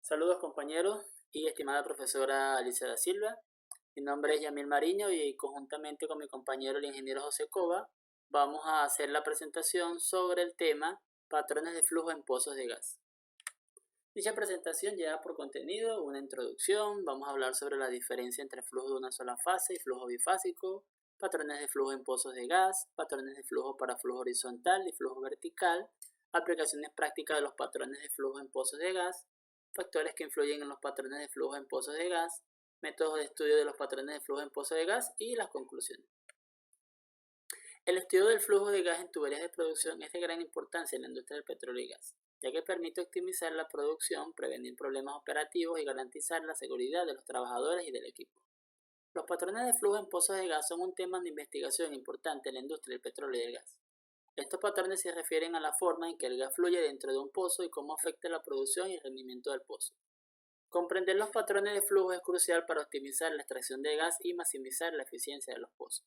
Saludos compañeros y estimada profesora Alicia da Silva. Mi nombre es Yamil Mariño y conjuntamente con mi compañero el ingeniero José Cova vamos a hacer la presentación sobre el tema patrones de flujo en pozos de gas. Dicha presentación lleva por contenido una introducción, vamos a hablar sobre la diferencia entre flujo de una sola fase y flujo bifásico, patrones de flujo en pozos de gas, patrones de flujo para flujo horizontal y flujo vertical, aplicaciones prácticas de los patrones de flujo en pozos de gas, factores que influyen en los patrones de flujo en pozos de gas, métodos de estudio de los patrones de flujo en pozos de gas y las conclusiones. El estudio del flujo de gas en tuberías de producción es de gran importancia en la industria del petróleo y gas, ya que permite optimizar la producción, prevenir problemas operativos y garantizar la seguridad de los trabajadores y del equipo. Los patrones de flujo en pozos de gas son un tema de investigación importante en la industria del petróleo y del gas. Estos patrones se refieren a la forma en que el gas fluye dentro de un pozo y cómo afecta la producción y el rendimiento del pozo. Comprender los patrones de flujo es crucial para optimizar la extracción de gas y maximizar la eficiencia de los pozos.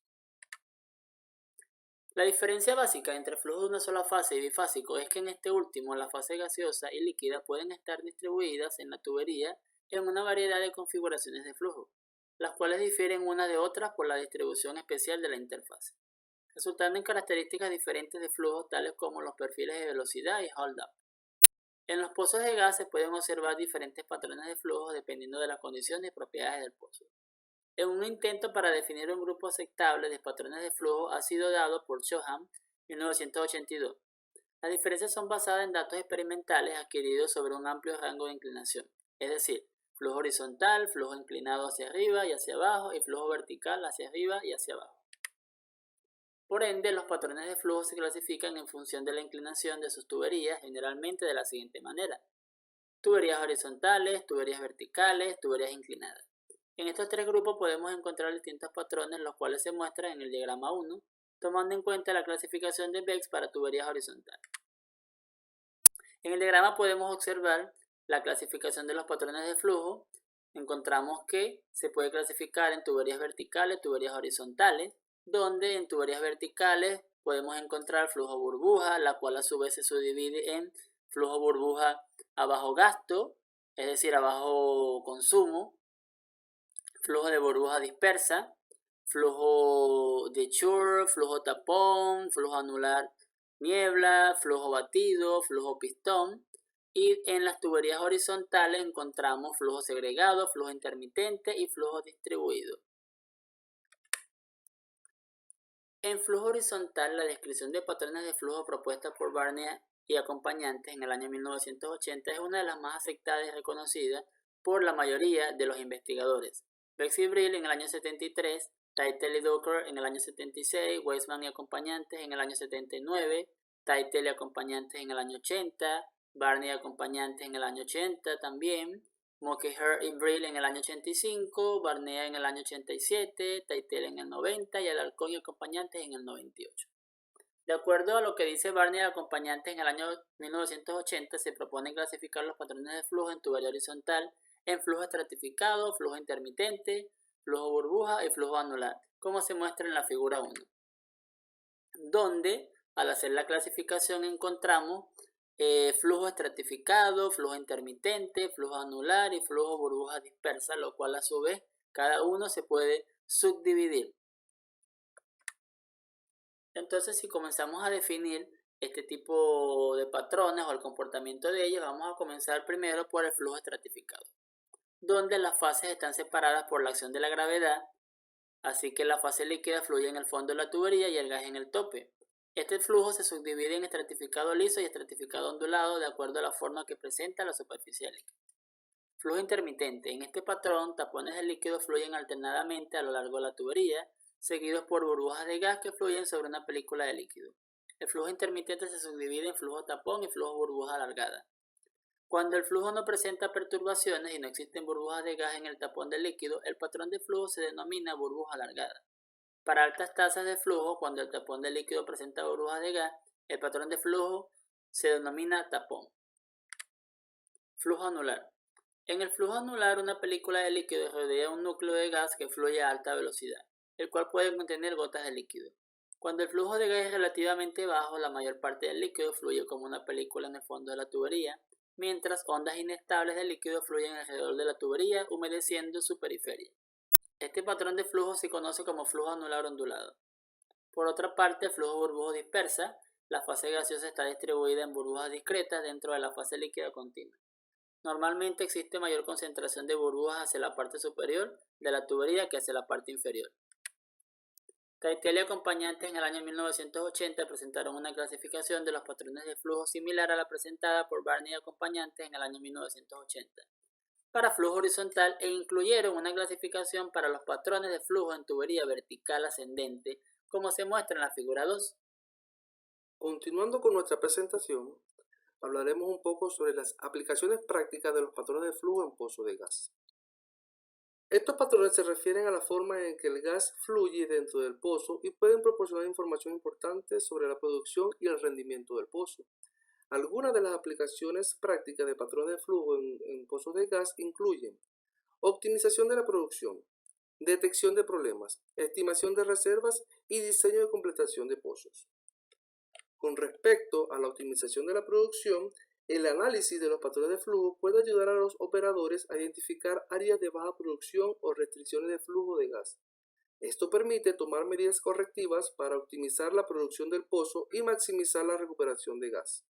La diferencia básica entre flujo de una sola fase y bifásico es que en este último la fase gaseosa y líquida pueden estar distribuidas en la tubería en una variedad de configuraciones de flujo, las cuales difieren unas de otras por la distribución especial de la interfase, resultando en características diferentes de flujo tales como los perfiles de velocidad y hold-up. En los pozos de gas se pueden observar diferentes patrones de flujo dependiendo de las condiciones y propiedades del pozo. En un intento para definir un grupo aceptable de patrones de flujo ha sido dado por Shoham en 1982. Las diferencias son basadas en datos experimentales adquiridos sobre un amplio rango de inclinación, es decir, flujo horizontal, flujo inclinado hacia arriba y hacia abajo y flujo vertical hacia arriba y hacia abajo. Por ende, los patrones de flujo se clasifican en función de la inclinación de sus tuberías, generalmente de la siguiente manera: tuberías horizontales, tuberías verticales, tuberías inclinadas. En estos tres grupos podemos encontrar distintos patrones, los cuales se muestran en el diagrama 1, tomando en cuenta la clasificación de Beck para tuberías horizontales. En el diagrama podemos observar la clasificación de los patrones de flujo. Encontramos que se puede clasificar en tuberías verticales, tuberías horizontales, donde en tuberías verticales podemos encontrar flujo burbuja, la cual a su vez se subdivide en flujo burbuja a bajo gasto, es decir, a bajo consumo, flujo de burbuja dispersa, flujo de Schur, flujo tapón, flujo anular niebla, flujo batido, flujo pistón. Y en las tuberías horizontales encontramos flujo segregado, flujo intermitente y flujo distribuido. En flujo horizontal, la descripción de patrones de flujo propuesta por Barnea y acompañantes en el año 1980 es una de las más aceptadas y reconocidas por la mayoría de los investigadores. Beck y Brill en el año 73, Teitel y Docker en el año 76, Weissman y acompañantes en el año 79, Teitel y acompañantes en el año 80, Barney y acompañantes en el año 80 también, Mulcahy y Brill en el año 85, Barnea en el año 87, Teitel en el 90 y Alarcón y acompañantes en el 98. De acuerdo a lo que dice Barney y acompañantes en el año 1980, se propone clasificar los patrones de flujo en tubería horizontal en flujo estratificado, flujo intermitente, flujo burbuja y flujo anular, como se muestra en la figura 1, donde al hacer la clasificación encontramos flujo estratificado, flujo intermitente, flujo anular y flujo burbuja dispersa, lo cual a su vez cada uno se puede subdividir. Entonces, si comenzamos a definir este tipo de patrones o el comportamiento de ellos, vamos a comenzar primero por el flujo estratificado, donde las fases están separadas por la acción de la gravedad, así que la fase líquida fluye en el fondo de la tubería y el gas en el tope. Este flujo se subdivide en estratificado liso y estratificado ondulado de acuerdo a la forma que presenta la superficie líquida. Flujo intermitente. En este patrón, tapones de líquido fluyen alternadamente a lo largo de la tubería, seguidos por burbujas de gas que fluyen sobre una película de líquido. El flujo intermitente se subdivide en flujo tapón y flujo burbuja alargada. Cuando el flujo no presenta perturbaciones y no existen burbujas de gas en el tapón de líquido, el patrón de flujo se denomina burbuja alargada. Para altas tasas de flujo, cuando el tapón de líquido presenta burbujas de gas, el patrón de flujo se denomina tapón. Flujo anular. En el flujo anular, una película de líquido rodea un núcleo de gas que fluye a alta velocidad, el cual puede contener gotas de líquido. Cuando el flujo de gas es relativamente bajo, la mayor parte del líquido fluye como una película en el fondo de la tubería, mientras ondas inestables de líquido fluyen alrededor de la tubería, humedeciendo su periferia. Este patrón de flujo se conoce como flujo anular ondulado. Por otra parte, el flujo burbujo dispersa, la fase gaseosa está distribuida en burbujas discretas dentro de la fase líquida continua. Normalmente existe mayor concentración de burbujas hacia la parte superior de la tubería que hacia la parte inferior. Keitel y acompañantes en el año 1980 presentaron una clasificación de los patrones de flujo similar a la presentada por Barney y acompañantes en el año 1980 para flujo horizontal e incluyeron una clasificación para los patrones de flujo en tubería vertical ascendente, como se muestra en la figura 2. Continuando con nuestra presentación, hablaremos un poco sobre las aplicaciones prácticas de los patrones de flujo en pozos de gas. Estos patrones se refieren a la forma en que el gas fluye dentro del pozo y pueden proporcionar información importante sobre la producción y el rendimiento del pozo. Algunas de las aplicaciones prácticas de patrones de flujo en pozos de gas incluyen optimización de la producción, detección de problemas, estimación de reservas y diseño de completación de pozos. Con respecto a la optimización de la producción, el análisis de los patrones de flujo puede ayudar a los operadores a identificar áreas de baja producción o restricciones de flujo de gas. Esto permite tomar medidas correctivas para optimizar la producción del pozo y maximizar la recuperación de gas.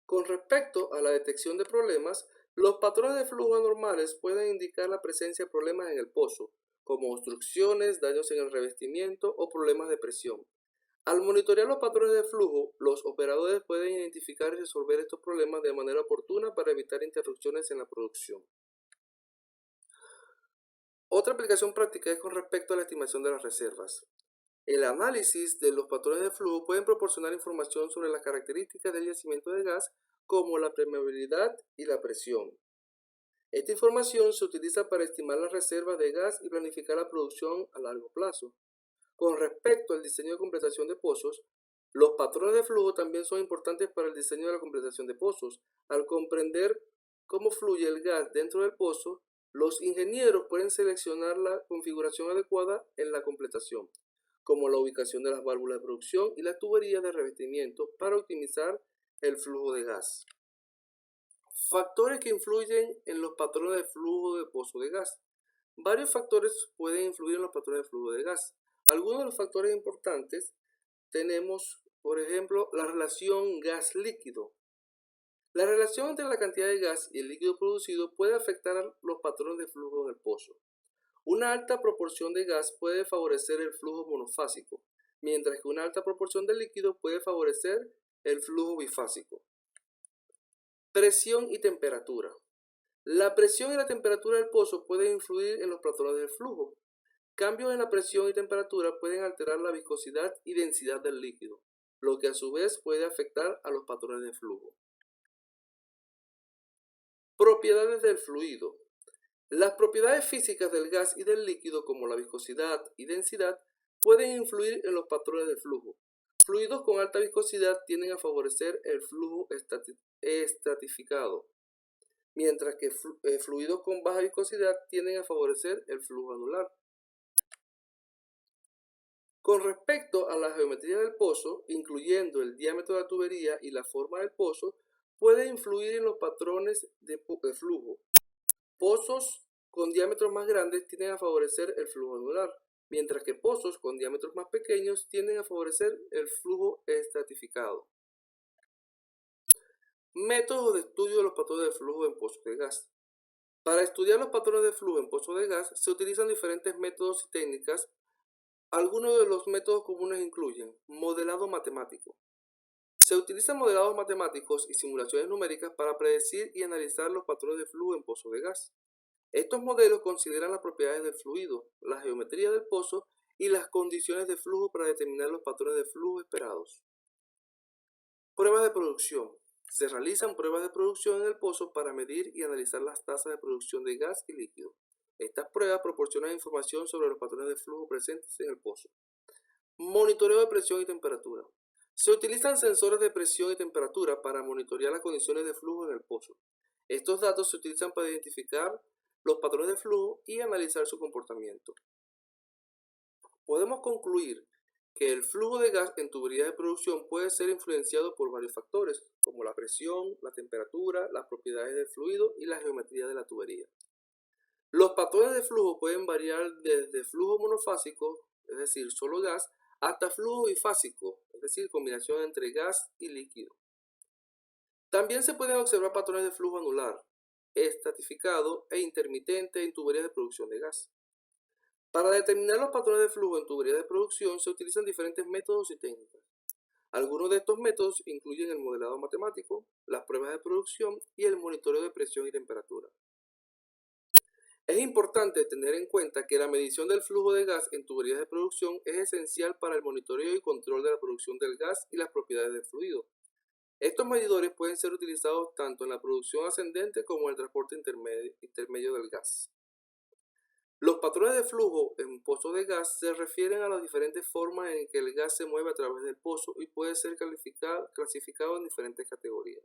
Con respecto a la detección de problemas, los patrones de flujo anormales pueden indicar la presencia de problemas en el pozo, como obstrucciones, daños en el revestimiento o problemas de presión. Al monitorear los patrones de flujo, los operadores pueden identificar y resolver estos problemas de manera oportuna para evitar interrupciones en la producción. Otra aplicación práctica es con respecto a la estimación de las reservas. El análisis de los patrones de flujo pueden proporcionar información sobre las características del yacimiento de gas, como la permeabilidad y la presión. Esta información se utiliza para estimar las reservas de gas y planificar la producción a largo plazo. Con respecto al diseño de completación de pozos, los patrones de flujo también son importantes para el diseño de la completación de pozos. Al comprender cómo fluye el gas dentro del pozo, los ingenieros pueden seleccionar la configuración adecuada en la completación, como la ubicación de las válvulas de producción y las tuberías de revestimiento para optimizar el flujo de gas. Factores que influyen en los patrones de flujo de pozo de gas. Varios factores pueden influir en los patrones de flujo de gas. Algunos de los factores importantes tenemos, por ejemplo, la relación gas-líquido. La relación entre la cantidad de gas y el líquido producido puede afectar a los patrones de flujo del pozo. Una alta proporción de gas puede favorecer el flujo monofásico, mientras que una alta proporción de líquido puede favorecer el flujo bifásico. Presión y temperatura. La presión y la temperatura del pozo pueden influir en los patrones de flujo. Cambios en la presión y temperatura pueden alterar la viscosidad y densidad del líquido, lo que a su vez puede afectar a los patrones de flujo. Propiedades del fluido. Las propiedades físicas del gas y del líquido, como la viscosidad y densidad, pueden influir en los patrones de flujo. Fluidos con alta viscosidad tienden a favorecer el flujo estratificado, mientras que fluidos con baja viscosidad tienden a favorecer el flujo anular. Con respecto a la geometría del pozo, incluyendo el diámetro de la tubería y la forma del pozo, puede influir en los patrones de flujo. Pozos con diámetros más grandes tienden a favorecer el flujo anular, mientras que pozos con diámetros más pequeños tienden a favorecer el flujo estratificado. Métodos de estudio de los patrones de flujo en pozos de gas. Para estudiar los patrones de flujo en pozos de gas se utilizan diferentes métodos y técnicas. Algunos de los métodos comunes incluyen modelado matemático. Se utilizan modelados matemáticos y simulaciones numéricas para predecir y analizar los patrones de flujo en pozos de gas. Estos modelos consideran las propiedades del fluido, la geometría del pozo y las condiciones de flujo para determinar los patrones de flujo esperados. Pruebas de producción. Se realizan pruebas de producción en el pozo para medir y analizar las tasas de producción de gas y líquido. Estas pruebas proporcionan información sobre los patrones de flujo presentes en el pozo. Monitoreo de presión y temperatura. Se utilizan sensores de presión y temperatura para monitorear las condiciones de flujo en el pozo. Estos datos se utilizan para identificar los patrones de flujo y analizar su comportamiento. Podemos concluir que el flujo de gas en tuberías de producción puede ser influenciado por varios factores, como la presión, la temperatura, las propiedades del fluido y la geometría de la tubería. Los patrones de flujo pueden variar desde flujo monofásico, es decir, solo gas, hasta flujo bifásico, es decir, combinación entre gas y líquido. También se pueden observar patrones de flujo anular, estratificado e intermitente en tuberías de producción de gas. Para determinar los patrones de flujo en tuberías de producción se utilizan diferentes métodos y técnicas. Algunos de estos métodos incluyen el modelado matemático, las pruebas de producción y el monitoreo de presión y temperatura. Es importante tener en cuenta que la medición del flujo de gas en tuberías de producción es esencial para el monitoreo y control de la producción del gas y las propiedades del fluido. Estos medidores pueden ser utilizados tanto en la producción ascendente como en el transporte intermedio del gas. Los patrones de flujo en pozos de gas se refieren a las diferentes formas en que el gas se mueve a través del pozo y puede ser clasificado en diferentes categorías.